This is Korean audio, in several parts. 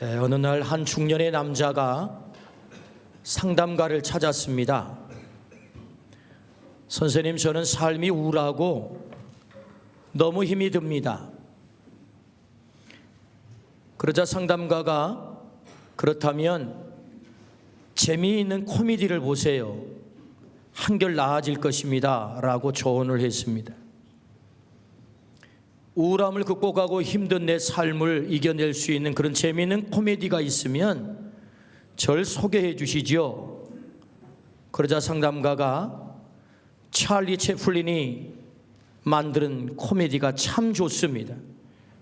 어느 날 한 중년의 남자가 상담가를 찾았습니다. 선생님, 저는 삶이 우울하고 너무 힘이 듭니다. 그러자 상담가가 그렇다면 재미있는 코미디를 보세요. 한결 나아질 것입니다 라고 조언을 했습니다. 우울함을 극복하고 힘든 내 삶을 이겨낼 수 있는 그런 재미있는 코미디가 있으면 절 소개해 주시죠. 그러자 상담가가 찰리 채플린이 만든 코미디가 참 좋습니다.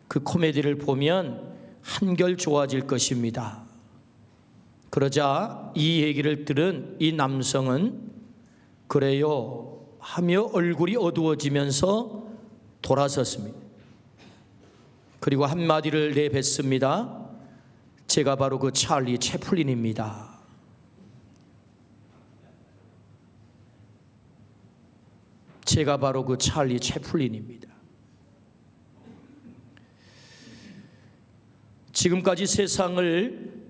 그 코미디를 보면 한결 좋아질 것입니다. 그러자 이 얘기를 들은 이 남성은 그래요 하며 얼굴이 어두워지면서 돌아섰습니다. 그리고 한마디를 내뱉습니다. 제가 바로 그 찰리 채플린입니다. 제가 바로 그 찰리 채플린입니다. 지금까지 세상을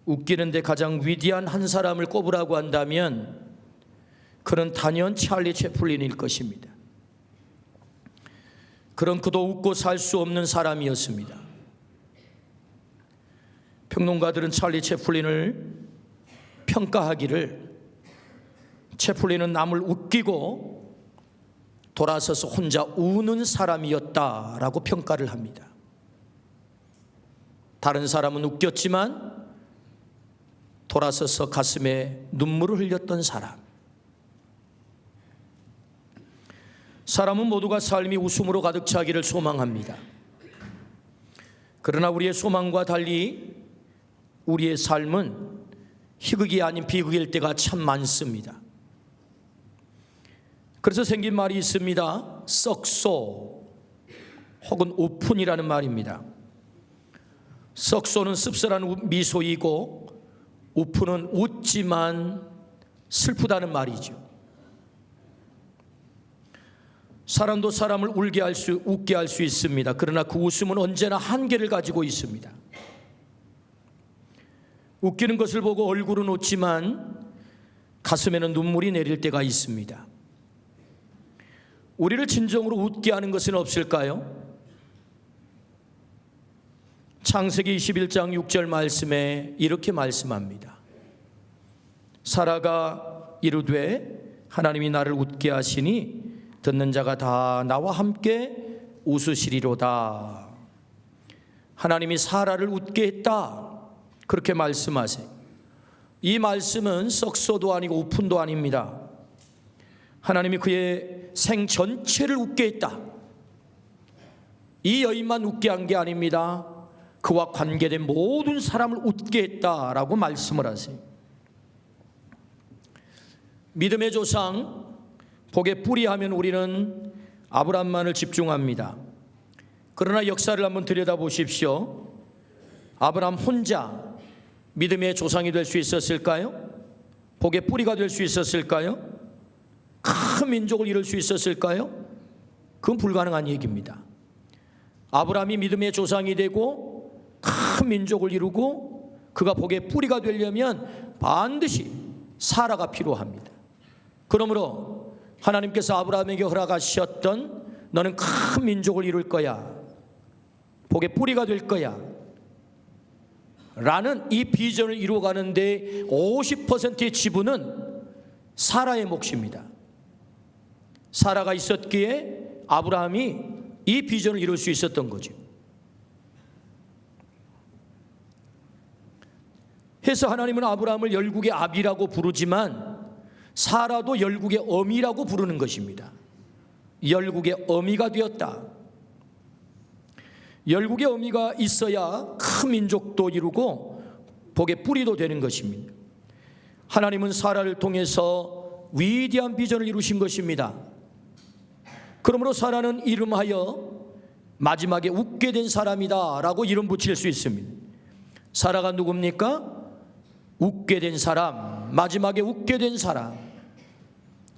웃기는데 가장 위대한 한 사람을 꼽으라고 한다면 그는 단연 찰리 채플린일 것입니다. 그런 그도 웃고 살 수 없는 사람이었습니다. 평론가들은 찰리 채플린을 평가하기를 채플린은 남을 웃기고 돌아서서 혼자 우는 사람이었다라고 평가를 합니다. 다른 사람은 웃겼지만 돌아서서 가슴에 눈물을 흘렸던 사람. 사람은 모두가 삶이 웃음으로 가득 차기를 소망합니다. 그러나 우리의 소망과 달리 우리의 삶은 희극이 아닌 비극일 때가 참 많습니다. 그래서 생긴 말이 있습니다. 썩소 혹은 우푼이라는 말입니다. 썩소는 씁쓸한 미소이고 우푼은 웃지만 슬프다는 말이죠. 사람도 사람을 웃게 할 수 있습니다. 그러나 그 웃음은 언제나 한계를 가지고 있습니다. 웃기는 것을 보고 얼굴은 웃지만 가슴에는 눈물이 내릴 때가 있습니다. 우리를 진정으로 웃게 하는 것은 없을까요? 창세기 21장 6절 말씀에 이렇게 말씀합니다. 사라가 이르되 하나님이 나를 웃게 하시니 듣는 자가 다 나와 함께 웃으시리로다. 하나님이 사라를 웃게 했다. 그렇게 말씀하세요. 이 말씀은 썩소도 아니고 우푼도 아닙니다. 하나님이 그의 생 전체를 웃게 했다. 이 여인만 웃게 한 게 아닙니다. 그와 관계된 모든 사람을 웃게 했다라고 말씀을 하세요. 믿음의 조상 복의 뿌리 하면 우리는 아브라함만을 집중합니다. 그러나 역사를 한번 들여다보십시오. 아브라함 혼자 믿음의 조상이 될 수 있었을까요? 복의 뿌리가 될 수 있었을까요? 큰 민족을 이룰 수 있었을까요? 그건 불가능한 얘기입니다. 아브라함이 믿음의 조상이 되고 큰 민족을 이루고 그가 복의 뿌리가 되려면 반드시 사라가 필요합니다. 그러므로 하나님께서 아브라함에게 허락하셨던 너는 큰 민족을 이룰 거야, 복의 뿌리가 될 거야 라는 이 비전을 이루어가는데 50%의 지분은 사라의 몫입니다. 사라가 있었기에 아브라함이 이 비전을 이룰 수 있었던 거죠. 해서 하나님은 아브라함을 열국의 아비라고 부르지만 사라도 열국의 어미라고 부르는 것입니다. 열국의 어미가 되었다. 열국의 어미가 있어야 큰 민족도 이루고 복의 뿌리도 되는 것입니다. 하나님은 사라를 통해서 위대한 비전을 이루신 것입니다. 그러므로 사라는 이름하여 마지막에 웃게 된 사람이다 라고 이름 붙일 수 있습니다. 사라가 누굽니까? 웃게 된 사람, 마지막에 웃게 된 사람.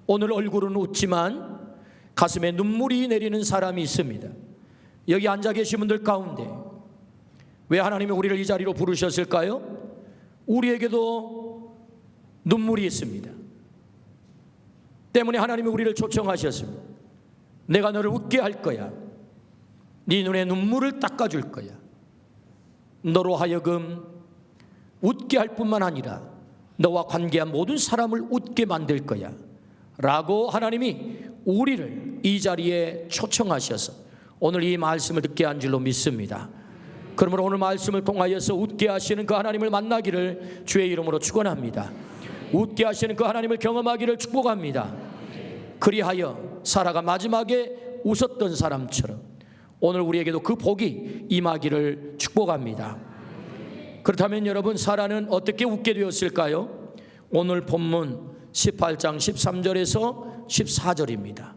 오늘 얼굴은 웃지만 가슴에 눈물이 내리는 사람이 있습니다. 여기 앉아 계신 분들 가운데 왜 하나님이 우리를 이 자리로 부르셨을까요? 우리에게도 눈물이 있습니다. 때문에 하나님이 우리를 초청하셨습니다. 내가 너를 웃게 할 거야. 네 눈에 눈물을 닦아줄 거야. 너로 하여금 웃게 할 뿐만 아니라 너와 관계한 모든 사람을 웃게 만들 거야 라고 하나님이 우리를 이 자리에 초청하셔서 오늘 이 말씀을 듣게 한 줄로 믿습니다. 그러므로 오늘 말씀을 통하여서 웃게 하시는 그 하나님을 만나기를 주의 이름으로 축원합니다. 웃게 하시는 그 하나님을 경험하기를 축복합니다. 그리하여 사라가 마지막에 웃었던 사람처럼 오늘 우리에게도 그 복이 임하기를 축복합니다. 그렇다면 여러분, 사라는 어떻게 웃게 되었을까요? 오늘 본문 18장 13절에서 14절입니다.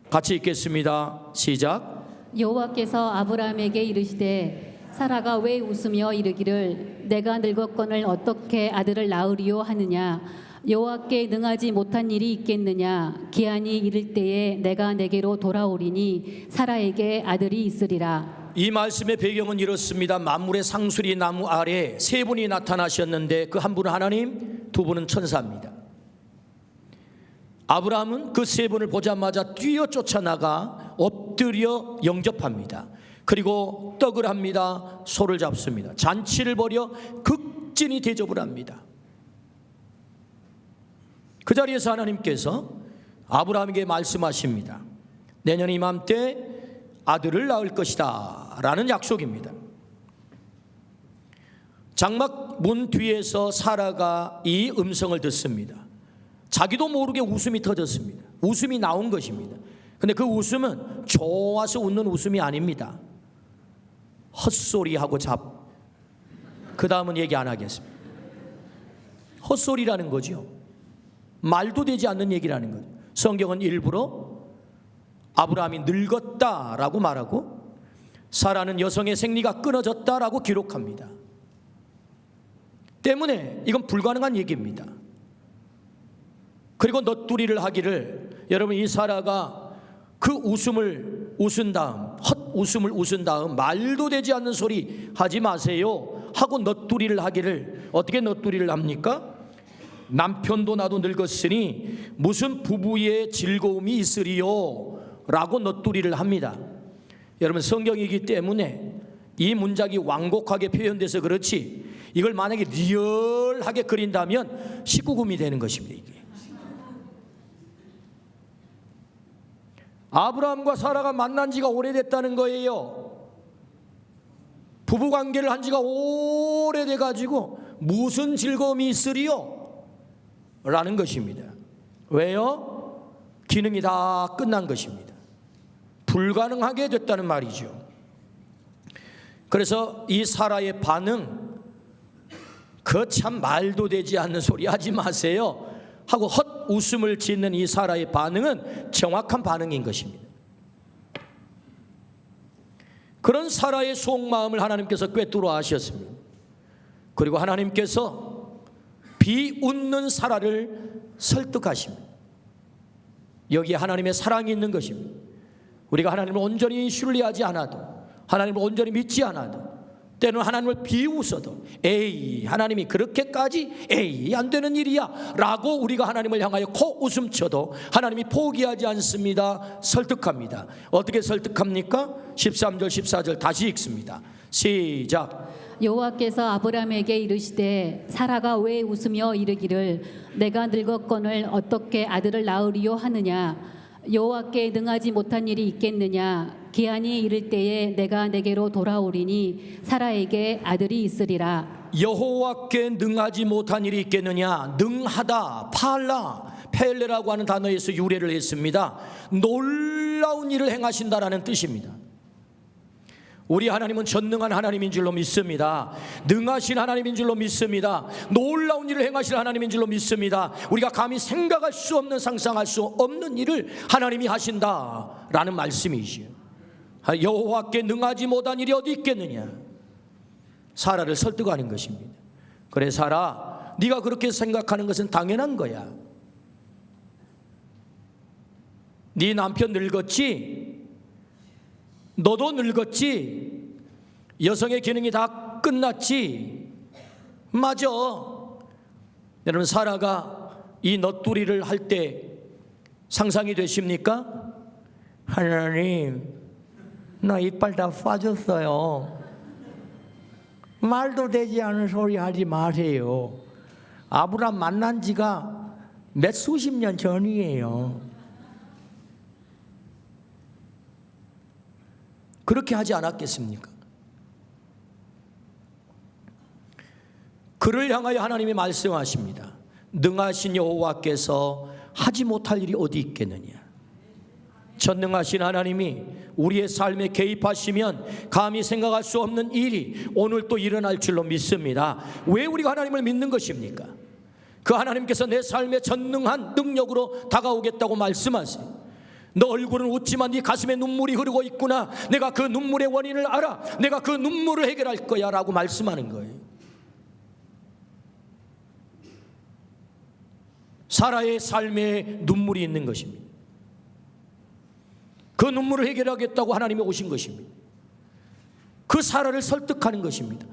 같이 읽겠습니다. 시작. 여호와께서 아브라함에게 이르시되 사라가 왜 웃으며 이르기를 내가 늙었거늘 어떻게 아들을 낳으리요 하느냐. 여호와께 능하지 못한 일이 있겠느냐. 기한이 이를 때에 내가 내게로 돌아오리니 사라에게 아들이 있으리라. 이 말씀의 배경은 이렇습니다. 만물의 상수리 나무 아래 세 분이 나타나셨는데 그 한 분은 하나님, 두 분은 천사입니다. 아브라함은 그 세 분을 보자마자 뛰어 쫓아나가 엎드려 영접합니다. 그리고 떡을 합니다. 소를 잡습니다. 잔치를 벌여 극진히 대접을 합니다. 그 자리에서 하나님께서 아브라함에게 말씀하십니다. 내년 이맘때 아들을 낳을 것이다 라는 약속입니다. 장막 문 뒤에서 사라가 이 음성을 듣습니다. 자기도 모르게 웃음이 터졌습니다. 웃음이 나온 것입니다. 근데 그 웃음은 좋아서 웃는 웃음이 아닙니다. 헛소리하고 그 다음은 얘기 안 하겠습니다. 헛소리라는 거죠. 말도 되지 않는 얘기라는 거죠. 성경은 일부러 아브라함이 늙었다라고 말하고 사라는 여성의 생리가 끊어졌다라고 기록합니다. 때문에 이건 불가능한 얘기입니다. 그리고 넋두리를 하기를, 여러분, 이 사라가 그 웃음을 웃은 다음, 헛웃음을 웃은 다음 말도 되지 않는 소리 하지 마세요 하고 넋두리를 하기를, 어떻게 넋두리를 합니까? 남편도 나도 늙었으니 무슨 부부의 즐거움이 있으리요 라고 넋두리를 합니다. 여러분, 성경이기 때문에 이 문장이 완곡하게 표현돼서 그렇지, 이걸 만약에 리얼하게 그린다면 19금이 되는 것입니다. 이게 아브라함과 사라가 만난 지가 오래됐다는 거예요. 부부관계를 한 지가 오래돼 가지고 무슨 즐거움이 있으리요 라는 것입니다. 왜요? 기능이 다 끝난 것입니다. 불가능하게 됐다는 말이죠. 그래서 이 사라의 반응, 그 참 말도 되지 않는 소리 하지 마세요 하고 헛웃음을 짓는 이 사라의 반응은 정확한 반응인 것입니다. 그런 사라의 속마음을 하나님께서 꿰뚫어 아셨습니다. 그리고 하나님께서 비웃는 사라를 설득하십니다. 여기에 하나님의 사랑이 있는 것입니다. 우리가 하나님을 온전히 신뢰하지 않아도, 하나님을 온전히 믿지 않아도, 때로는 하나님을 비웃어도 에이, 하나님이 그렇게까지 에이, 안 되는 일이야 라고 우리가 하나님을 향하여 코웃음 쳐도 하나님이 포기하지 않습니다. 설득합니다. 어떻게 설득합니까? 13절 14절 다시 읽습니다. 시작. 여호와께서 아브라함에게 이르시되 사라가 왜 웃으며 이르기를 내가 늙었거늘 어떻게 아들을 낳으리요 하느냐. 여호와께 능하지 못한 일이 있겠느냐. 기한이 이를 때에 내가 내게로 돌아오리니 사라에게 아들이 있으리라. 여호와께 능하지 못한 일이 있겠느냐. 능하다, 팔라, 펠레라고 하는 단어에서 유래를 했습니다. 놀라운 일을 행하신다라는 뜻입니다. 우리 하나님은 전능한 하나님인 줄로 믿습니다. 능하신 하나님인 줄로 믿습니다. 놀라운 일을 행하실 하나님인 줄로 믿습니다. 우리가 감히 생각할 수 없는, 상상할 수 없는 일을 하나님이 하신다라는 말씀이지요. 여호와께 능하지 못한 일이 어디 있겠느냐. 사라를 설득하는 것입니다. 그래 사라, 네가 그렇게 생각하는 것은 당연한 거야. 네 남편 늙었지? 너도 늙었지? 여성의 기능이 다 끝났지. 맞아. 여러분, 사라가 이 넋두리를 할 때 상상이 되십니까? 하나님, 나 이빨 다 빠졌어요. 말도 되지 않은 소리 하지 마세요. 아브람 만난 지가 몇 수십 년 전이에요. 그렇게 하지 않았겠습니까? 그를 향하여 하나님이 말씀하십니다. 능하신 여호와께서 하지 못할 일이 어디 있겠느냐. 전능하신 하나님이 우리의 삶에 개입하시면 감히 생각할 수 없는 일이 오늘 또 일어날 줄로 믿습니다. 왜 우리가 하나님을 믿는 것입니까? 그 하나님께서 내 삶에 전능한 능력으로 다가오겠다고 말씀하세요. 너 얼굴은 웃지만 네 가슴에 눈물이 흐르고 있구나. 내가 그 눈물의 원인을 알아. 내가 그 눈물을 해결할 거야 라고 말씀하는 거예요. 사라의 삶에 눈물이 있는 것입니다. 그 눈물을 해결하겠다고 하나님이 오신 것입니다. 그 사라를 설득하는 것입니다.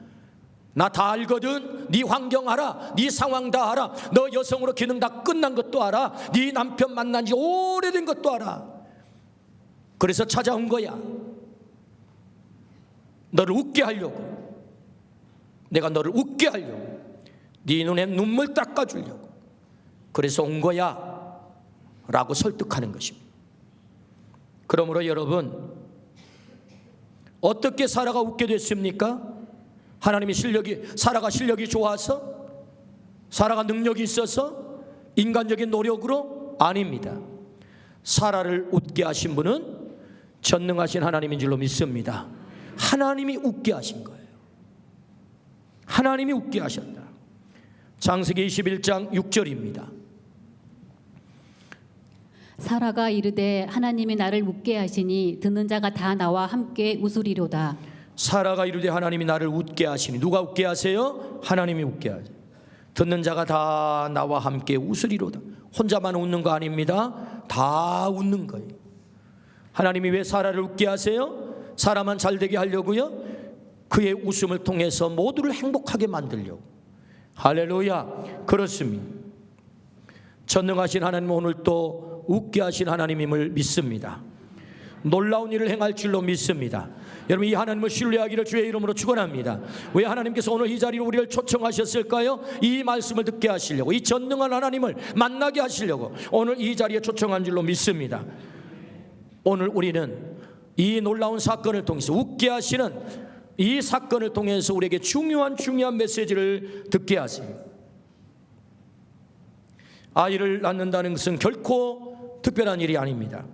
나 다 알거든. 네 환경 알아. 네 상황 다 알아. 너 여성으로 기능 다 끝난 것도 알아. 네 남편 만난 지 오래된 것도 알아. 그래서 찾아온 거야. 너를 웃게 하려고. 내가 너를 웃게 하려고. 네 눈에 눈물 닦아주려고. 그래서 온 거야 라고 설득하는 것입니다. 그러므로 여러분, 어떻게 사라가 웃게 됐습니까? 하나님이 사라가 실력이 좋아서? 사라가 능력이 있어서? 인간적인 노력으로? 아닙니다. 사라를 웃게 하신 분은 전능하신 하나님인 줄로 믿습니다. 하나님이 웃게 하신 거예요. 하나님이 웃게 하셨다. 창세기 21장 6절입니다. 사라가 이르되 하나님이 나를 웃게 하시니 듣는 자가 다 나와 함께 웃으리로다. 사라가 이르되 하나님이 나를 웃게 하시니. 누가 웃게 하세요? 하나님이 웃게 하세요. 듣는 자가 다 나와 함께 웃으리로다. 혼자만 웃는 거 아닙니다. 다 웃는 거예요. 하나님이 왜 사라를 웃게 하세요? 사라만 잘되게 하려고요? 그의 웃음을 통해서 모두를 행복하게 만들려고. 할렐루야. 그렇습니다. 전능하신 하나님, 오늘 또 웃게 하신 하나님임을 믿습니다. 놀라운 일을 행할 줄로 믿습니다. 여러분, 이 하나님을 신뢰하기를 주의 이름으로 축원합니다. 왜 하나님께서 오늘 이 자리로 우리를 초청하셨을까요? 이 말씀을 듣게 하시려고, 이 전능한 하나님을 만나게 하시려고 오늘 이 자리에 초청한 줄로 믿습니다. 오늘 우리는 이 놀라운 사건을 통해서, 웃게 하시는 이 사건을 통해서 우리에게 중요한 메시지를 듣게 하세요. 아이를 낳는다는 것은 결코 특별한 일이 아닙니다.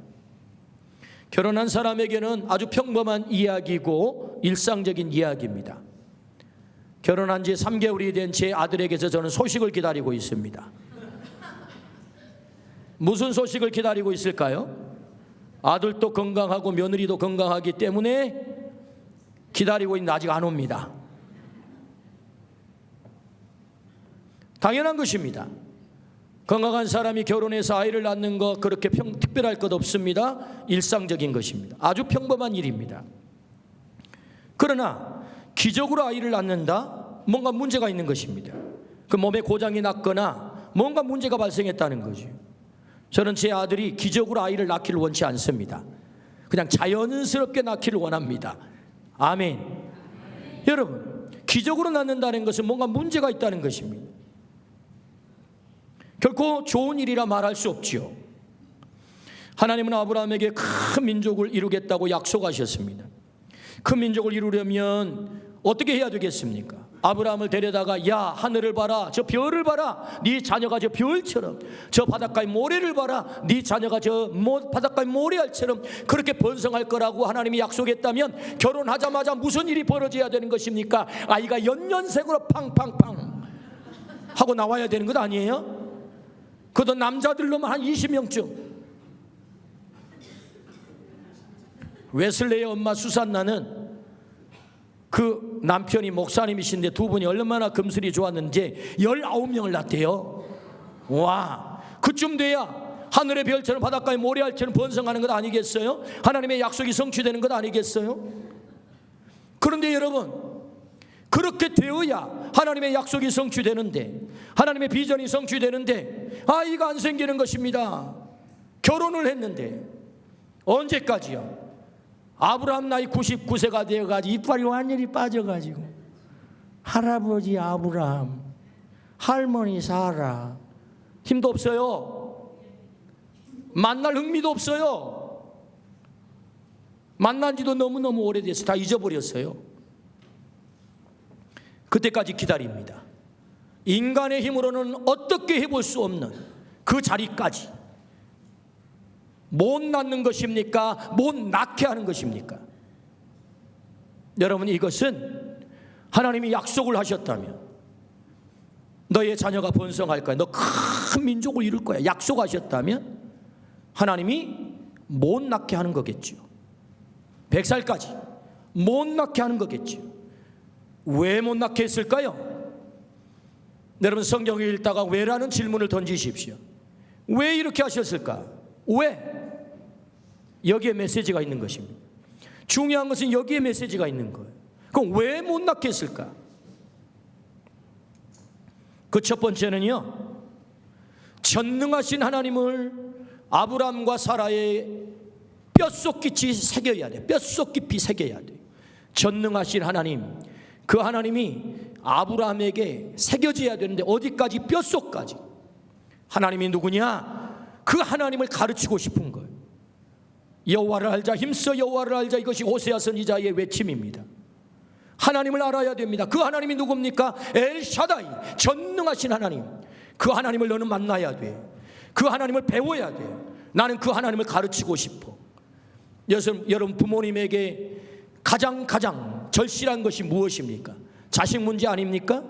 결혼한 사람에게는 아주 평범한 이야기고 일상적인 이야기입니다. 결혼한 지 3개월이 된 제 아들에게서 저는 소식을 기다리고 있습니다. 무슨 소식을 기다리고 있을까요? 아들도 건강하고 며느리도 건강하기 때문에 기다리고 있는데 아직 안 옵니다. 당연한 것입니다. 건강한 사람이 결혼해서 아이를 낳는 거 그렇게 특별할 것 없습니다. 일상적인 것입니다. 아주 평범한 일입니다. 그러나 기적으로 아이를 낳는다? 뭔가 문제가 있는 것입니다. 그 몸에 고장이 났거나 뭔가 문제가 발생했다는 거죠. 저는 제 아들이 기적으로 아이를 낳기를 원치 않습니다. 그냥 자연스럽게 낳기를 원합니다. 아멘. 여러분, 기적으로 낳는다는 것은 뭔가 문제가 있다는 것입니다. 결코 좋은 일이라 말할 수 없지요. 하나님은 아브라함에게 큰 민족을 이루겠다고 약속하셨습니다. 큰 민족을 이루려면 어떻게 해야 되겠습니까? 아브라함을 데려다가, 야, 하늘을 봐라, 저 별을 봐라, 네 자녀가 저 별처럼, 저 바닷가의 모래를 봐라, 네 자녀가 저 바닷가의 모래알처럼 그렇게 번성할 거라고 하나님이 약속했다면 결혼하자마자 무슨 일이 벌어져야 되는 것입니까? 아이가 연년생으로 팡팡팡 하고 나와야 되는 것 아니에요? 그것도 남자들로만 한 20명쯤. 웨슬레의 엄마 수산나는 그 남편이 목사님이신데 두 분이 얼마나 금슬이 좋았는지 19명을 낳대요. 와, 그쯤 돼야 하늘의 별처럼 바닷가의 모래알처럼 번성하는 것 아니겠어요? 하나님의 약속이 성취되는 것 아니겠어요? 그런데 여러분, 그렇게 되어야 하나님의 약속이 성취되는데, 하나님의 비전이 성취되는데 아이가 안 생기는 것입니다. 결혼을 했는데 언제까지요? 아브라함 나이 99세가 되어가지고 이빨이 완전히 빠져가지고 할아버지 아브라함, 할머니 사라, 힘도 없어요. 만날 흥미도 없어요. 만난 지도 너무너무 오래돼서 다 잊어버렸어요. 그때까지 기다립니다. 인간의 힘으로는 어떻게 해볼 수 없는 그 자리까지. 못 낳는 것입니까? 못 낳게 하는 것입니까? 여러분, 이것은 하나님이 약속을 하셨다면 너의 자녀가 번성할 거야, 너 큰 민족을 이룰 거야, 약속하셨다면 하나님이 못 낳게 하는 거겠죠. 100살까지 못 낳게 하는 거겠죠. 왜 못 낳게 했을까요? 여러분, 성경을 읽다가 왜라는 질문을 던지십시오. 왜 이렇게 하셨을까? 왜? 여기에 메시지가 있는 것입니다. 중요한 것은 여기에 메시지가 있는 거예요. 그럼 왜 못 낳게 했을까? 그 첫 번째는요, 전능하신 하나님을 아브라함과 사라의 뼛속 깊이 새겨야 돼. 뼛속 깊이 새겨야 돼. 전능하신 하나님, 그 하나님이 아브라함에게 새겨져야 되는데 어디까지? 뼛속까지. 하나님이 누구냐? 그 하나님을 가르치고 싶은 거예요. 여호와를 알자, 힘써 여호와를 알자, 이것이 호세아 선지자의 외침입니다. 하나님을 알아야 됩니다. 그 하나님이 누굽니까? 엘샤다이, 전능하신 하나님. 그 하나님을 너는 만나야 돼. 그 하나님을 배워야 돼. 나는 그 하나님을 가르치고 싶어. 여러분, 부모님에게 가장 절실한 것이 무엇입니까? 자식 문제 아닙니까?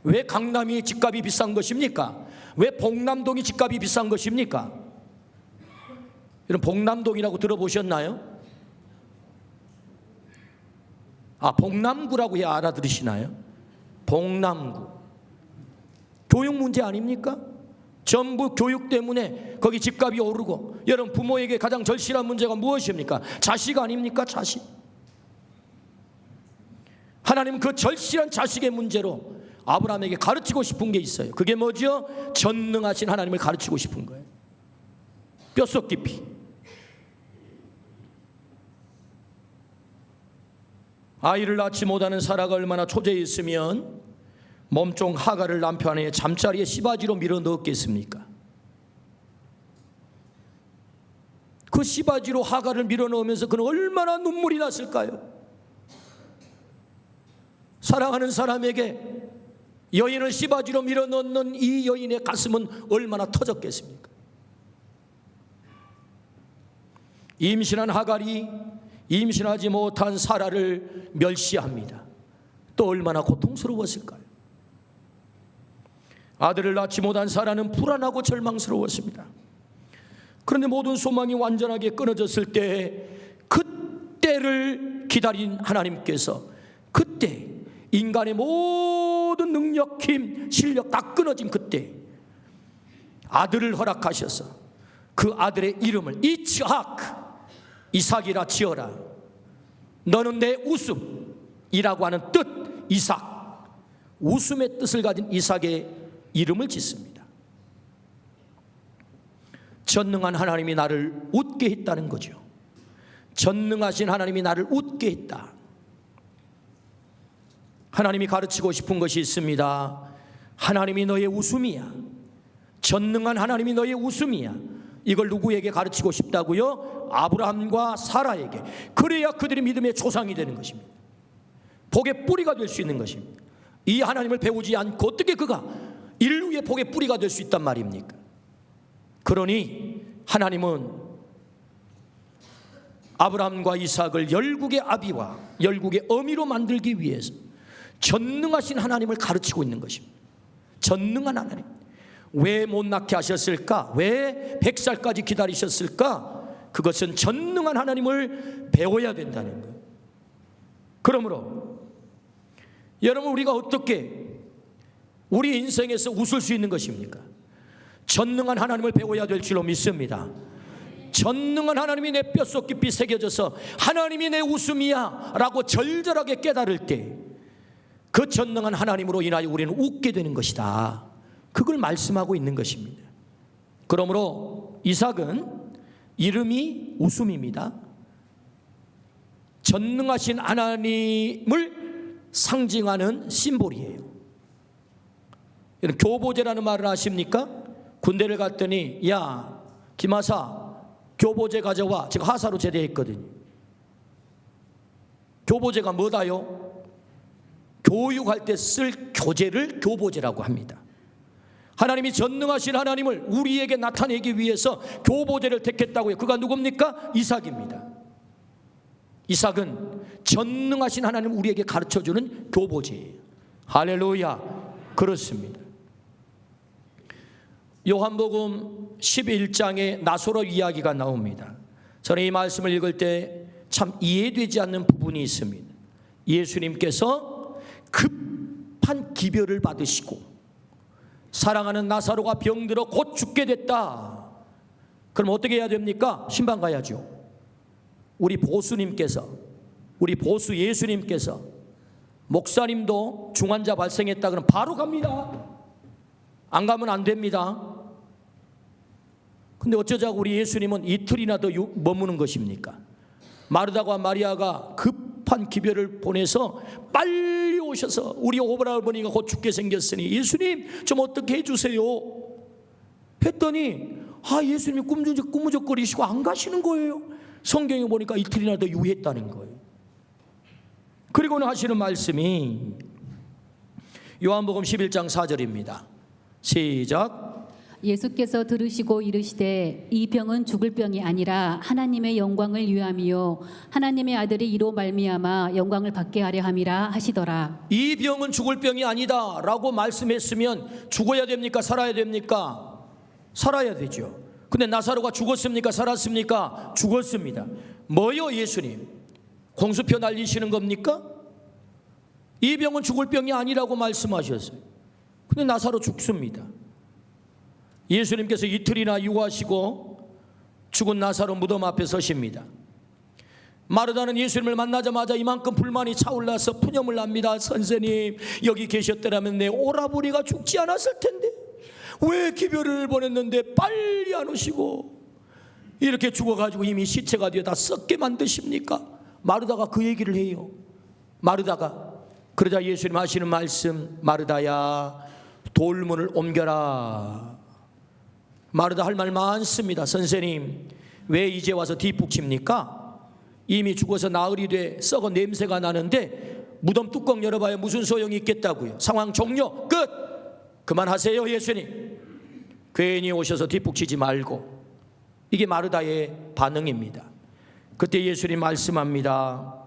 왜 강남이 집값이 비싼 것입니까? 왜 복남동이 집값이 비싼 것입니까? 여러분, 복남동이라고 들어보셨나요? 복남구라고 해야 알아들으시나요? 복남구. 교육 문제 아닙니까? 전부 교육 때문에 거기 집값이 오르고, 여러분, 부모에게 가장 절실한 문제가 무엇입니까? 자식 아닙니까? 자식. 하나님은 그 절실한 자식의 문제로 아브라함에게 가르치고 싶은 게 있어요. 그게 뭐죠? 전능하신 하나님을 가르치고 싶은 거예요. 뼛속 깊이. 아이를 낳지 못하는 사라가 얼마나 초조해 있으면 몸종 하가를 남편의 잠자리에 씨바지로 밀어 넣었겠습니까? 그 씨바지로 하가를 밀어 넣으면서 그는 얼마나 눈물이 났을까요? 사랑하는 사람에게 여인을 씨바지로 밀어 넣는 이 여인의 가슴은 얼마나 터졌겠습니까? 임신한 하갈이 임신하지 못한 사라를 멸시합니다. 또 얼마나 고통스러웠을까요? 아들을 낳지 못한 사라는 불안하고 절망스러웠습니다. 그런데 모든 소망이 완전하게 끊어졌을 때, 그때를 기다린 하나님께서, 그때 인간의 모든 능력, 힘, 실력 다 끊어진 그때 아들을 허락하셔서 그 아들의 이름을 이츠학, 이삭이라 지어라. 너는 내 웃음이라고 하는 뜻, 이삭, 웃음의 뜻을 가진 이삭의 이름을 짓습니다. 전능한 하나님이 나를 웃게 했다는 거죠. 전능하신 하나님이 나를 웃게 했다. 하나님이 가르치고 싶은 것이 있습니다. 하나님이 너의 웃음이야. 전능한 하나님이 너의 웃음이야. 이걸 누구에게 가르치고 싶다고요? 아브라함과 사라에게. 그래야 그들이 믿음의 조상이 되는 것입니다. 복의 뿌리가 될 수 있는 것입니다. 이 하나님을 배우지 않고 어떻게 그가 인류의 복의 뿌리가 될 수 있단 말입니까? 그러니 하나님은 아브라함과 이삭을 열국의 아비와 열국의 어미로 만들기 위해서 전능하신 하나님을 가르치고 있는 것입니다. 전능한 하나님. 왜 못 낳게 하셨을까? 왜 100살까지 기다리셨을까? 그것은 전능한 하나님을 배워야 된다는 거예요. 그러므로 여러분, 우리가 어떻게 우리 인생에서 웃을 수 있는 것입니까? 전능한 하나님을 배워야 될 줄로 믿습니다. 전능한 하나님이 내 뼛속 깊이 새겨져서 하나님이 내 웃음이야 라고 절절하게 깨달을 때 그 전능한 하나님으로 인하여 우리는 웃게 되는 것이다. 그걸 말씀하고 있는 것입니다. 그러므로 이삭은 이름이 웃음입니다. 전능하신 하나님을 상징하는 심볼이에요. 교보제라는 말을 아십니까? 군대를 갔더니 야 김하사 교보제 가져와. 제가 하사로 제대했거든요. 교보제가 뭐다요? 교육할 때 쓸 교재를 교보제라고 합니다. 하나님이 전능하신 하나님을 우리에게 나타내기 위해서 교보제를 택했다고요. 그가 누굽니까? 이삭입니다. 이삭은 전능하신 하나님을 우리에게 가르쳐주는 교보제예요. 할렐루야. 그렇습니다. 요한복음 11장에 나사로 이야기가 나옵니다. 저는 이 말씀을 읽을 때 참 이해되지 않는 부분이 있습니다. 예수님께서 급한 기별을 받으시고 사랑하는 나사로가 병들어 곧 죽게 됐다. 그럼 어떻게 해야 됩니까? 신방 가야죠. 우리 보수 예수님께서 목사님도 중환자 발생했다 그러면 바로 갑니다. 안 가면 안 됩니다. 근데 어쩌자고 우리 예수님은 이틀이나 더 머무는 것입니까? 마르다와 마리아가 급한 기별을 보내서 빨리 오셔서 우리 오버할머니가 곧 죽게 생겼으니 예수님 좀 어떻게 해주세요 했더니 예수님이 꾸무적거리시고 안 가시는 거예요. 성경에 보니까 이틀이나 더 유했다는 거예요. 그리고는 하시는 말씀이 요한복음 11장 4절입니다. 시작. 예수께서 들으시고 이르시되 이 병은 죽을 병이 아니라 하나님의 영광을 위함이요 하나님의 아들이 이로 말미암아 영광을 받게 하려 함이라 하시더라. 이 병은 죽을 병이 아니다 라고 말씀했으면 죽어야 됩니까? 살아야 됩니까? 살아야 되죠. 근데 나사로가 죽었습니까? 살았습니까? 죽었습니다. 뭐요 예수님? 공수표 날리시는 겁니까? 이 병은 죽을 병이 아니라고 말씀하셨어요. 근데 나사로 죽습니다. 예수님께서 이틀이나 유하시고 죽은 나사로 무덤 앞에 서십니다. 마르다는 예수님을 만나자마자 이만큼 불만이 차올라서 푸념을 합니다. 선생님 여기 계셨더라면 내 오라버니가 죽지 않았을 텐데 왜 기별을 보냈는데 빨리 안 오시고 이렇게 죽어가지고 이미 시체가 되어 다 썩게 만드십니까? 마르다가 그 얘기를 해요. 마르다가 그러자 예수님 하시는 말씀 마르다야 돌문을 옮겨라. 마르다 할 말 많습니다. 선생님 왜 이제 와서 뒷북칩니까? 이미 죽어서 나흘이 돼 썩어 냄새가 나는데 무덤 뚜껑 열어봐야 무슨 소용이 있겠다고요. 상황 종료 끝. 그만하세요 예수님. 괜히 오셔서 뒷북치지 말고. 이게 마르다의 반응입니다. 그때 예수님 말씀합니다.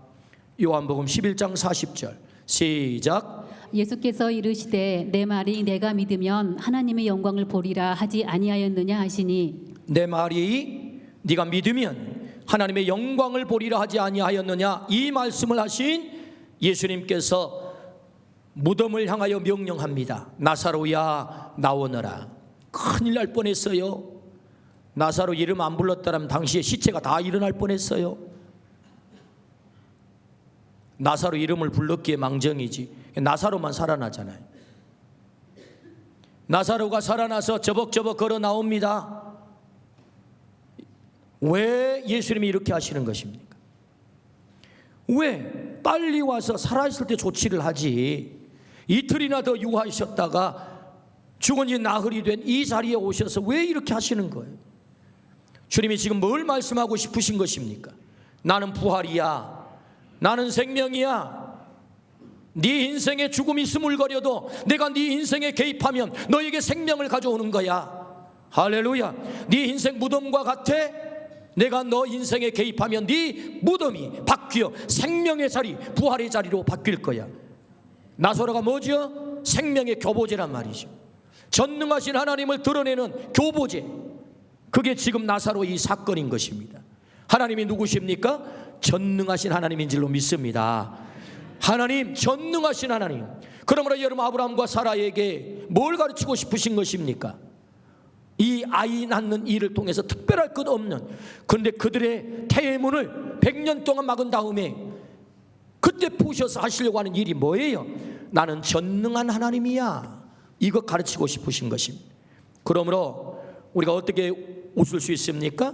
요한복음 11장 40절 시작. 예수께서 이르시되 내 말이 내가 믿으면 하나님의 영광을 보리라 하지 아니하였느냐 하시니 내 말이 네가 믿으면 하나님의 영광을 보리라 하지 아니하였느냐. 이 말씀을 하신 예수님께서 무덤을 향하여 명령합니다. 나사로야 나오너라. 큰일 날 뻔했어요. 나사로 이름 안 불렀다면 당시에 시체가 다 일어날 뻔했어요. 나사로 이름을 불렀기에 망정이지. 나사로만 살아나잖아요. 나사로가 살아나서 저벅저벅 걸어 나옵니다. 왜 예수님이 이렇게 하시는 것입니까? 왜 빨리 와서 살아있을 때 조치를 하지 이틀이나 더 유하셨다가 죽은 지 나흘이 된 이 자리에 오셔서 왜 이렇게 하시는 거예요? 주님이 지금 뭘 말씀하고 싶으신 것입니까? 나는 부활이야. 나는 생명이야. 네 인생에 죽음이 스물거려도 내가 네 인생에 개입하면 너에게 생명을 가져오는 거야. 할렐루야. 네 인생 무덤과 같아. 내가 너 인생에 개입하면 네 무덤이 바뀌어 생명의 자리, 부활의 자리로 바뀔 거야. 나사로가 뭐죠? 생명의 교보제란 말이죠. 전능하신 하나님을 드러내는 교보제. 그게 지금 나사로 이 사건인 것입니다. 하나님이 누구십니까? 전능하신 하나님인 줄로 믿습니다. 하나님, 전능하신 하나님. 그러므로 여러분 아브라함과 사라에게 뭘 가르치고 싶으신 것입니까? 이 아이 낳는 일을 통해서 특별할 것 없는, 그런데 그들의 태문을 100년 동안 막은 다음에 그때 부셔서 하시려고 하는 일이 뭐예요? 나는 전능한 하나님이야. 이거 가르치고 싶으신 것입니다. 그러므로 우리가 어떻게 웃을 수 있습니까?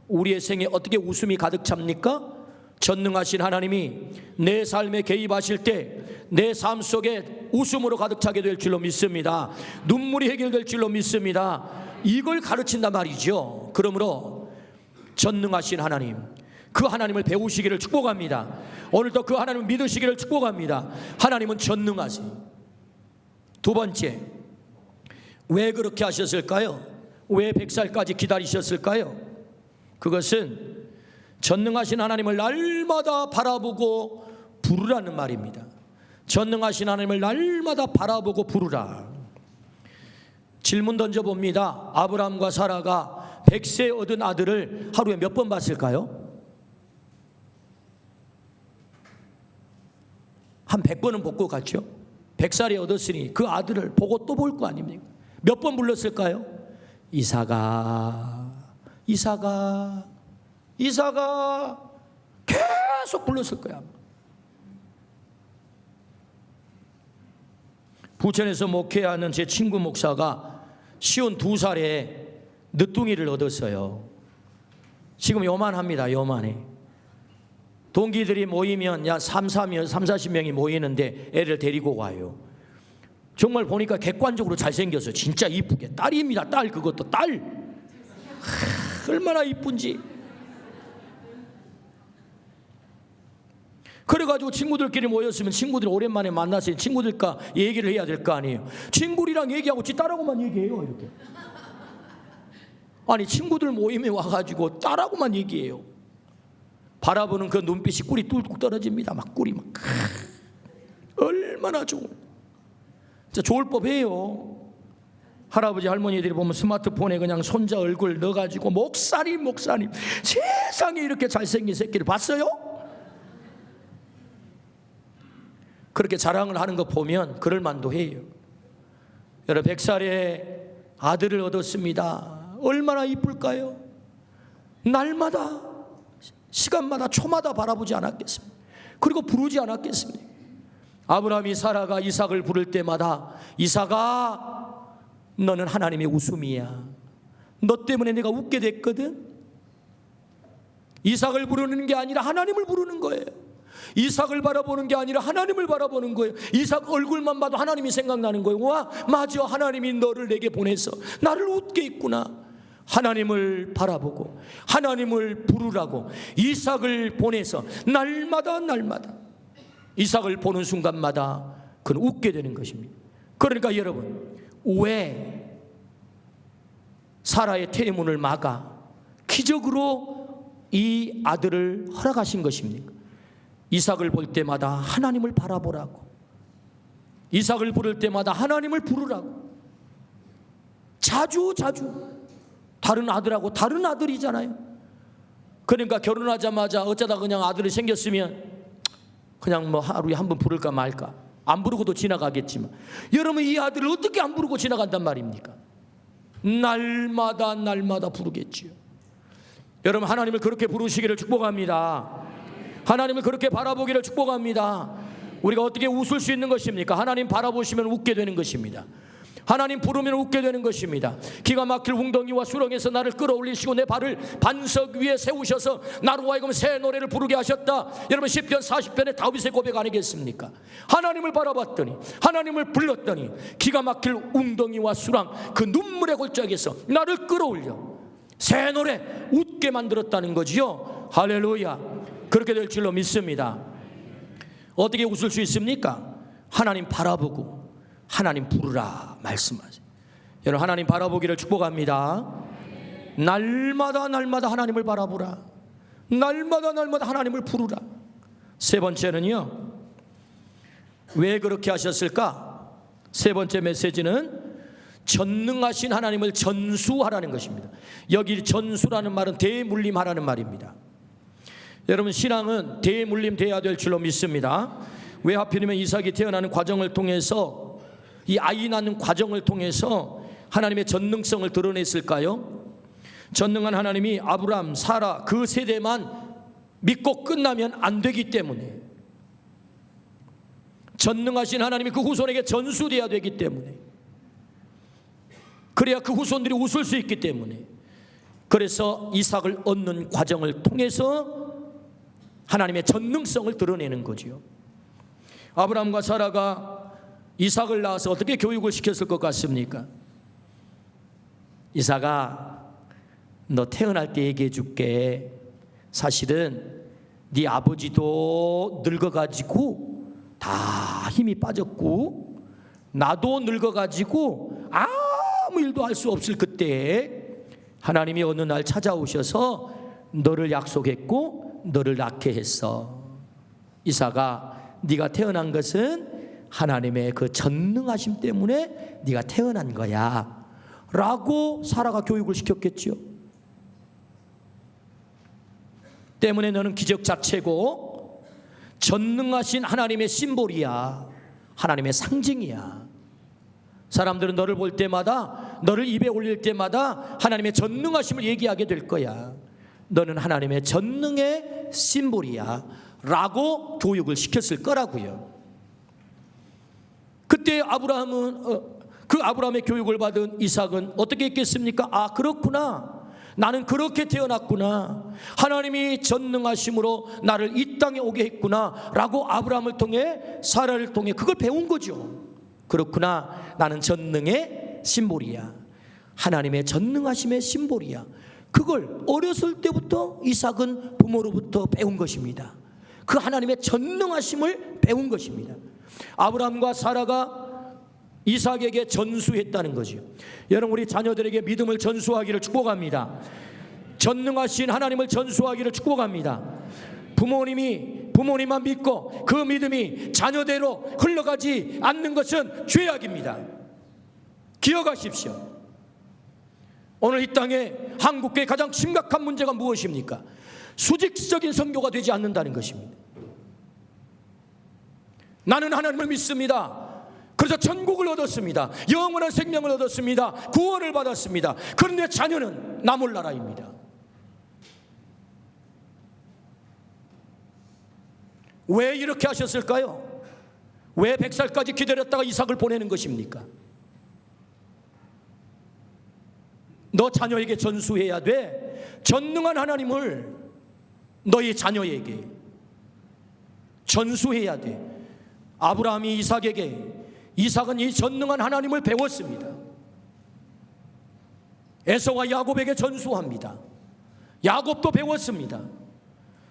우리의 생에 어떻게 웃음이 가득 찹니까? 전능하신 하나님이 내 삶에 개입하실 때 내 삶 속에 웃음으로 가득 차게 될 줄로 믿습니다. 눈물이 해결될 줄로 믿습니다. 이걸 가르친단 말이죠. 그러므로 전능하신 하나님, 그 하나님을 배우시기를 축복합니다. 오늘도 그 하나님을 믿으시기를 축복합니다. 하나님은 전능하세요. 두 번째, 왜 그렇게 하셨을까요? 왜 100살까지 기다리셨을까요? 그것은 전능하신 하나님을 날마다 바라보고 부르라는 말입니다. 전능하신 하나님을 날마다 바라보고 부르라. 질문 던져봅니다. 아브라함과 사라가 100세 얻은 아들을 하루에 몇 번 봤을까요? 한 100번은 볼 것 같죠? 100살에 얻었으니 그 아들을 보고 또 볼 거 아닙니까? 몇 번 불렀을까요? 이삭아, 이삭아, 이삭아, 계속 불렀을 거야. 부천에서 목회하는 제 친구 목사가 52살에 늦둥이를 얻었어요. 지금 요만합니다. 요만해. 동기들이 모이면 야 30-40명이 모이는데 애를 데리고 와요. 정말 보니까 객관적으로 잘생겨서 진짜 이쁘게, 딸입니다. 딸. 그것도 딸. 얼마나 이쁜지. 그래가지고 친구들끼리 모였으면 친구들 오랜만에 만났으니 친구들과 얘기를 해야 될 거 아니에요. 친구들이랑 얘기하고 지 딸하고만 얘기해요. 이렇게. 아니 친구들 모임에 와가지고 딸하고만 얘기해요. 바라보는 그 눈빛이 꿀이 뚝뚝 떨어집니다. 막 꿀이 막 얼마나 좋은, 진짜 좋을 법해요. 할아버지 할머니들이 보면 스마트폰에 그냥 손자 얼굴 넣어가지고 목사님 세상에 이렇게 잘생긴 새끼를 봤어요? 그렇게 자랑을 하는 거 보면 그럴 만도 해요. 여러분 100살에 아들을 얻었습니다. 얼마나 이쁠까요? 날마다 시간마다 초마다 바라보지 않았겠습니까? 그리고 부르지 않았겠습니까? 아브라함이 사라가 이삭을 부를 때마다 이삭아, 너는 하나님의 웃음이야. 너 때문에 내가 웃게 됐거든. 이삭을 부르는 게 아니라 하나님을 부르는 거예요. 이삭을 바라보는 게 아니라 하나님을 바라보는 거예요. 이삭 얼굴만 봐도 하나님이 생각나는 거예요. 와, 맞아, 하나님이 너를 내게 보내서 나를 웃게 했구나. 하나님을 바라보고 하나님을 부르라고 이삭을 보내서 날마다 이삭을 보는 순간마다 그는 웃게 되는 것입니다. 그러니까 여러분, 왜 사라의 태문을 막아 기적으로 이 아들을 허락하신 것입니까? 이삭을 볼 때마다 하나님을 바라보라고, 이삭을 부를 때마다 하나님을 부르라고. 자주 다른 아들하고 다른 아들이잖아요. 그러니까 결혼하자마자 어쩌다 그냥 아들이 생겼으면 그냥 뭐 하루에 한 번 부를까 말까, 안 부르고도 지나가겠지만, 여러분 이 아들을 어떻게 안 부르고 지나간단 말입니까? 날마다 부르겠지요. 여러분 하나님을 그렇게 부르시기를 축복합니다. 하나님을 그렇게 바라보기를 축복합니다. 우리가 어떻게 웃을 수 있는 것입니까? 하나님 바라보시면 웃게 되는 것입니다. 하나님 부르면 웃게 되는 것입니다. 기가 막힐 웅덩이와 수렁에서 나를 끌어올리시고 내 발을 반석 위에 세우셔서 나로 하여금 새 노래를 부르게 하셨다. 여러분 10편 40편의 다윗의 고백 아니겠습니까? 하나님을 바라봤더니, 하나님을 불렀더니 기가 막힐 웅덩이와 수렁, 그 눈물의 골짜기에서 나를 끌어올려 새 노래 웃게 만들었다는 거지요. 할렐루야. 그렇게 될 줄로 믿습니다. 어떻게 웃을 수 있습니까? 하나님 바라보고 하나님 부르라 말씀하세요. 여러분 하나님 바라보기를 축복합니다. 날마다 하나님을 바라보라. 날마다 하나님을 부르라. 세 번째는요, 왜 그렇게 하셨을까? 세 번째 메시지는 전능하신 하나님을 전수하라는 것입니다. 여기 전수라는 말은 대물림하라는 말입니다. 여러분 신앙은 대물림돼야 될 줄로 믿습니다. 왜 하필이면 이삭이 태어나는 과정을 통해서, 이 아이 낳는 과정을 통해서 하나님의 전능성을 드러냈을까요? 전능한 하나님이 아브람, 사라 그 세대만 믿고 끝나면 안 되기 때문에, 전능하신 하나님이 그 후손에게 전수되어야 되기 때문에, 그래야 그 후손들이 웃을 수 있기 때문에, 그래서 이삭을 얻는 과정을 통해서 하나님의 전능성을 드러내는 거지요. 아브람과 사라가 이삭을 낳아서 어떻게 교육을 시켰을 것 같습니까? 이삭아, 너 태어날 때 얘기해 줄게. 사실은 네 아버지도 늙어가지고 다 힘이 빠졌고, 나도 늙어가지고 아무 일도 할 수 없을 그때 하나님이 어느 날 찾아오셔서 너를 약속했고 너를 낳게 했어. 이삭아, 네가 태어난 것은 하나님의 그 전능하심 때문에 네가 태어난 거야 라고 사라가 교육을 시켰겠죠. 때문에 너는 기적 자체고 전능하신 하나님의 심볼이야. 하나님의 상징이야. 사람들은 너를 볼 때마다, 너를 입에 올릴 때마다 하나님의 전능하심을 얘기하게 될 거야. 너는 하나님의 전능의 심볼이야 라고 교육을 시켰을 거라고요. 그때 아브라함은 그 아브라함의 교육을 받은 이삭은 어떻게 했겠습니까? 아, 그렇구나, 나는 그렇게 태어났구나, 하나님이 전능하심으로 나를 이 땅에 오게 했구나 라고 아브라함을 통해, 사라를 통해 그걸 배운 거죠. 그렇구나, 나는 전능의 심볼이야, 하나님의 전능하심의 심볼이야. 그걸 어렸을 때부터 이삭은 부모로부터 배운 것입니다. 그 하나님의 전능하심을 배운 것입니다. 아브라함과 사라가 이삭에게 전수했다는 거죠. 여러분, 우리 자녀들에게 믿음을 전수하기를 축복합니다. 전능하신 하나님을 전수하기를 축복합니다. 부모님만 믿고 그 믿음이 자녀대로 흘러가지 않는 것은 죄악입니다. 기억하십시오. 오늘 이 땅에 한국교회의 가장 심각한 문제가 무엇입니까? 수직적인 선교가 되지 않는다는 것입니다. 나는 하나님을 믿습니다. 그래서 천국을 얻었습니다. 영원한 생명을 얻었습니다. 구원을 받았습니다. 그런데 자녀는 나 몰라라입니다. 왜 이렇게 하셨을까요? 왜 100살까지 기다렸다가 이삭을 보내는 것입니까? 너 자녀에게 전수해야 돼. 전능한 하나님을 너희 자녀에게 전수해야 돼. 아브라함이 이삭에게, 이삭은 이 전능한 하나님을 배웠습니다. 에서와 야곱에게 전수합니다. 야곱도 배웠습니다.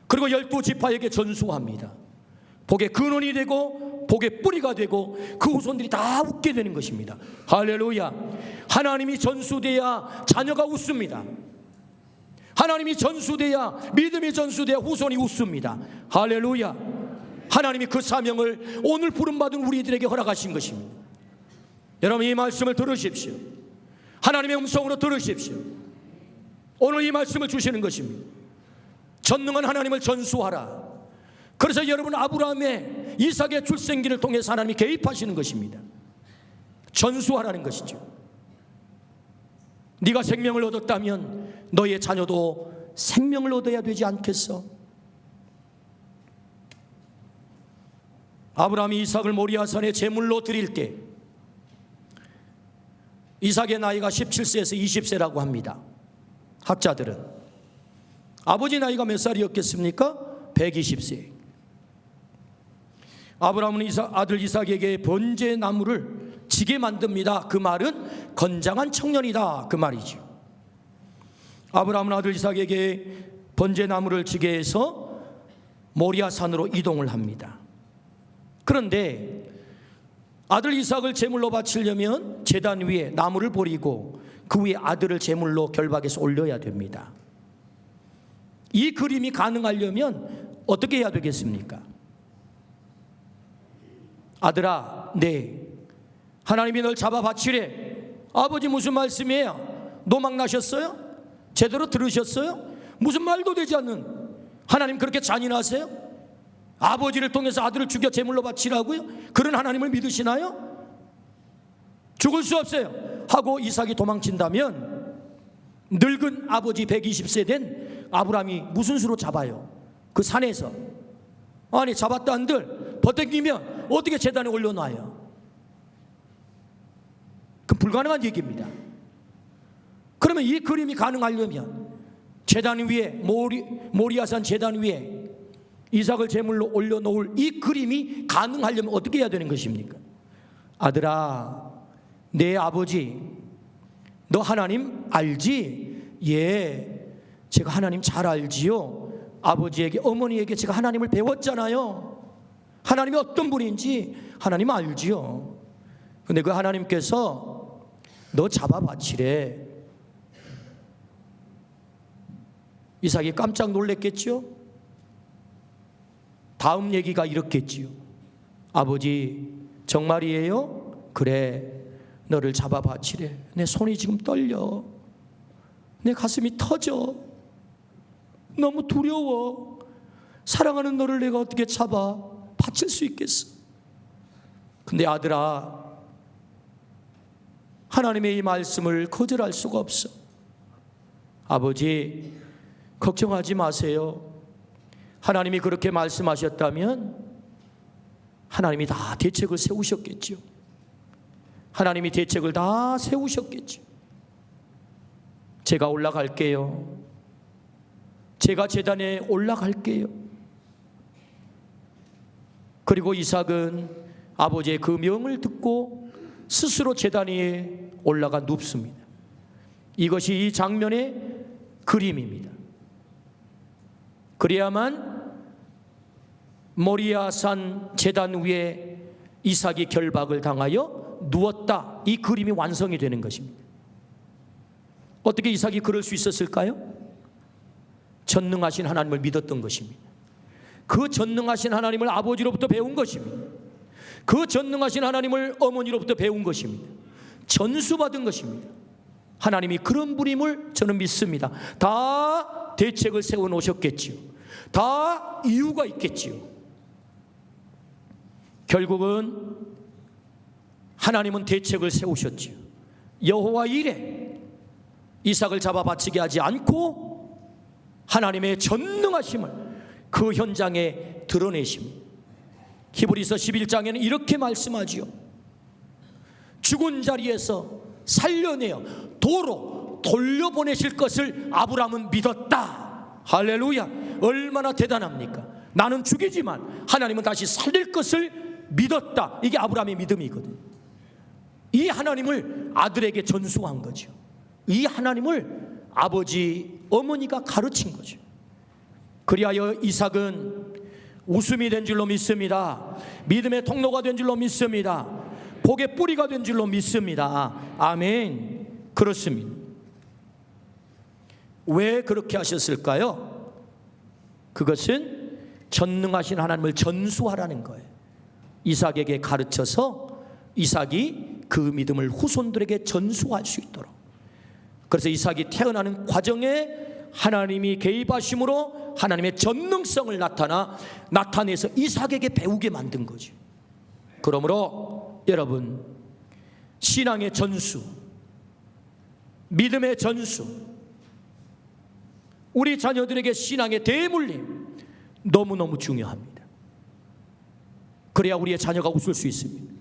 그리고 12지파에게 전수합니다. 복의 근원이 되고 복의 뿌리가 되고 그 후손들이 다 웃게 되는 것입니다. 할렐루야. 하나님이 전수돼야 자녀가 웃습니다. 하나님이 전수돼야, 믿음이 전수돼야 후손이 웃습니다. 할렐루야. 하나님이 그 사명을 오늘 부름받은 우리들에게 허락하신 것입니다. 여러분, 이 말씀을 들으십시오. 하나님의 음성으로 들으십시오. 오늘 이 말씀을 주시는 것입니다. 전능한 하나님을 전수하라. 그래서 여러분, 아브라함의, 이삭의 출생기를 통해서 하나님이 개입하시는 것입니다. 전수하라는 것이죠. 네가 생명을 얻었다면 너의 자녀도 생명을 얻어야 되지 않겠어? 아브라함이 이삭을 모리아산에 제물로 드릴 때 이삭의 나이가 17세에서 20세라고 합니다. 학자들은. 아버지 나이가 몇 살이었겠습니까? 120세. 아브라함은 아들 이삭에게 번제 나무를 지게 만듭니다. 그 말은 건장한 청년이다, 그 말이죠. 아브라함은 아들 이삭에게 번제 나무를 지게 해서 모리아산으로 이동을 합니다. 그런데 아들 이삭을 제물로 바치려면 제단 위에 나무를 버리고 그 위에 아들을 제물로 결박해서 올려야 됩니다. 이 그림이 가능하려면 어떻게 해야 되겠습니까? 아들아, 네, 하나님이 널 잡아 바치래. 아버지, 무슨 말씀이에요? 노망 나셨어요? 제대로 들으셨어요? 무슨 말도 되지 않는, 하나님 그렇게 잔인하세요? 아버지를 통해서 아들을 죽여 제물로 바치라고요? 그런 하나님을 믿으시나요? 죽을 수 없어요. 하고 이삭이 도망친다면 늙은 아버지 120세 된 아브라함이 무슨 수로 잡아요? 그 산에서. 아니 잡았다 한들 버팅기면 어떻게 제단에 올려놔요? 그 불가능한 얘기입니다. 그러면 이 그림이 가능하려면 제단 위에 모리아산 제단 위에 이삭을 제물로 올려놓을 이 그림이 가능하려면 어떻게 해야 되는 것입니까? 아들아, 내 아버지 너 하나님 알지? 예, 제가 하나님 잘 알지요. 아버지에게 어머니에게 제가 하나님을 배웠잖아요. 하나님이 어떤 분인지 하나님 알지요. 근데 그 하나님께서 너 잡아 바치래. 이삭이 깜짝 놀랐겠죠? 다음 얘기가 이렇겠지요. 아버지 정말이에요? 그래, 너를 잡아 바치래. 내 손이 지금 떨려. 내 가슴이 터져. 너무 두려워. 사랑하는 너를 내가 어떻게 잡아 바칠 수 있겠어? 근데 아들아, 하나님의 이 말씀을 거절할 수가 없어. 아버지 걱정하지 마세요. 하나님이 그렇게 말씀하셨다면 하나님이 다 대책을 세우셨겠죠. 하나님이 대책을 다 세우셨겠죠. 제가 올라갈게요. 제가 제단에 올라갈게요. 그리고 이삭은 아버지의 그 명을 듣고 스스로 제단 위에 올라가 눕습니다. 이것이 이 장면의 그림입니다. 그래야만 모리아산 제단 위에 이삭이 결박을 당하여 누웠다, 이 그림이 완성이 되는 것입니다. 어떻게 이삭이 그럴 수 있었을까요? 전능하신 하나님을 믿었던 것입니다. 그 전능하신 하나님을 아버지로부터 배운 것입니다. 그 전능하신 하나님을 어머니로부터 배운 것입니다. 전수받은 것입니다. 하나님이 그런 분임을 저는 믿습니다. 다 대책을 세워 놓으셨겠지요. 다 이유가 있겠지요. 결국은 하나님은 대책을 세우셨지요. 여호와 이레, 이삭을 잡아 바치게 하지 않고 하나님의 전능하심을 그 현장에 드러내십니다. 히브리서 11장에는 이렇게 말씀하지요. 죽은 자리에서 살려내어 도로 돌려보내실 것을 아브라함은 믿었다. 할렐루야. 얼마나 대단합니까? 나는 죽이지만 하나님은 다시 살릴 것을 믿었다. 이게 아브라함의 믿음이거든요. 이 하나님을 아들에게 전수한 거죠. 이 하나님을 아버지, 어머니가 가르친 거죠. 그리하여 이삭은 웃음이 된 줄로 믿습니다. 믿음의 통로가 된 줄로 믿습니다. 복의 뿌리가 된 줄로 믿습니다. 아멘. 그렇습니다. 왜 그렇게 하셨을까요? 그것은 전능하신 하나님을 전수하라는 거예요. 이삭에게 가르쳐서 이삭이 그 믿음을 후손들에게 전수할 수 있도록. 그래서 이삭이 태어나는 과정에 하나님이 개입하심으로 하나님의 전능성을 나타내서 이삭에게 배우게 만든 거죠. 그러므로 여러분, 신앙의 전수, 믿음의 전수, 우리 자녀들에게 신앙의 대물림 너무너무 중요합니다. 그래야 우리의 자녀가 웃을 수 있습니다.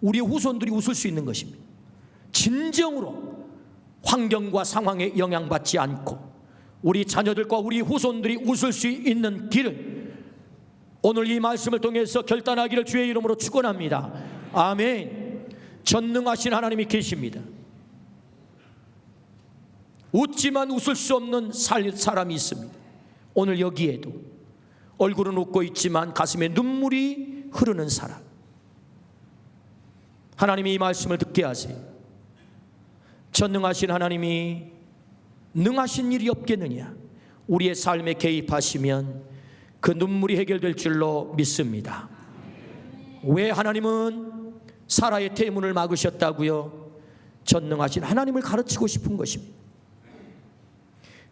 우리의 후손들이 웃을 수 있는 것입니다. 진정으로 환경과 상황에 영향받지 않고 우리 자녀들과 우리 후손들이 웃을 수 있는 길을 오늘 이 말씀을 통해서 결단하기를 주의 이름으로 축원합니다. 아멘. 전능하신 하나님이 계십니다. 웃지만 웃을 수 없는 사람이 있습니다. 오늘 여기에도 얼굴은 웃고 있지만 가슴에 눈물이 흐르는 사람, 하나님이 이 말씀을 듣게 하세요. 전능하신 하나님이 능하신 일이 없겠느냐. 우리의 삶에 개입하시면 그 눈물이 해결될 줄로 믿습니다. 왜 하나님은 사라의 태문을 막으셨다고요? 전능하신 하나님을 가르치고 싶은 것입니다.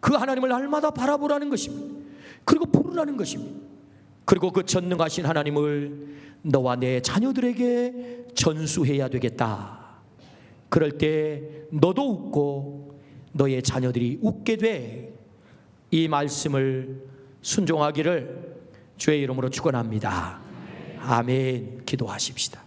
그 하나님을 날마다 바라보라는 것입니다. 그리고 부르라는 것입니다. 그리고 그 전능하신 하나님을 너와 내 자녀들에게 전수해야 되겠다. 그럴 때 너도 웃고 너의 자녀들이 웃게 돼. 이 말씀을 순종하기를 주의 이름으로 축원합니다. 아멘. 기도하십시다.